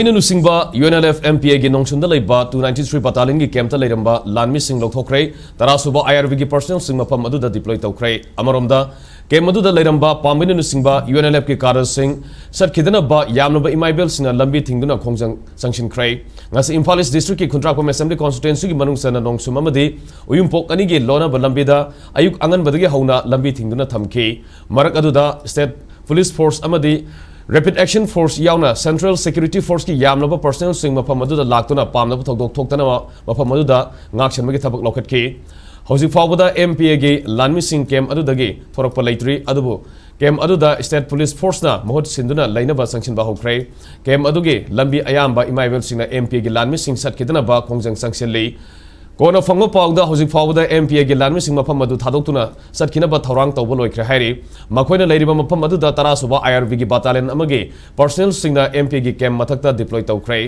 Nusingba Unlf-Mpa gi Nongshum da leiba 293 battalion gi camp ta leiramba Lanmee Louthokkhre tarasuba IRV gi personnel sing mafam adu da deploy tawkhre amaromda camp adu da leiramba pamina nusingba UNLF gi kadar sing satkidana ba yamnaba imaibel sina lambi thingduna khongjang sangshin khre ngasi Imphal district ki Khuntrakom assembly constituency gi manung sana Nongshum amadi uyumpok ani gi lona ba lambi da ayuk angan badagi hauna lambi thingduna thamki marak adu da state police force amadi Rapid Action Force yauna Central Security Force ki yamnaba personnel sing mafam adu da laktuna pamnaba thokdok thoktana mafam adu da ngakchanba gi thabak lokhat ki hojik fawbada MPA gi Lanmee sing camp adu dagi thorakpa leitri adubu camp adu da State Police Force na mahut sinduna lainaba sangshin ba hokre camp adu gi lambi ayamba imaibel sing na MPA gi Lanmee sing satkidana ba khongjang sangsin lei Kona fangma pawda hojik fawda MPA gi Lanmee sing mafam adu thadoktuna satkina ba thorang tawba loikhre hairi makoina leiriba mafam adu da tarasuba IRV gi battalion amagi personnel sing na MPA gi camp mathakta deploy tawkhre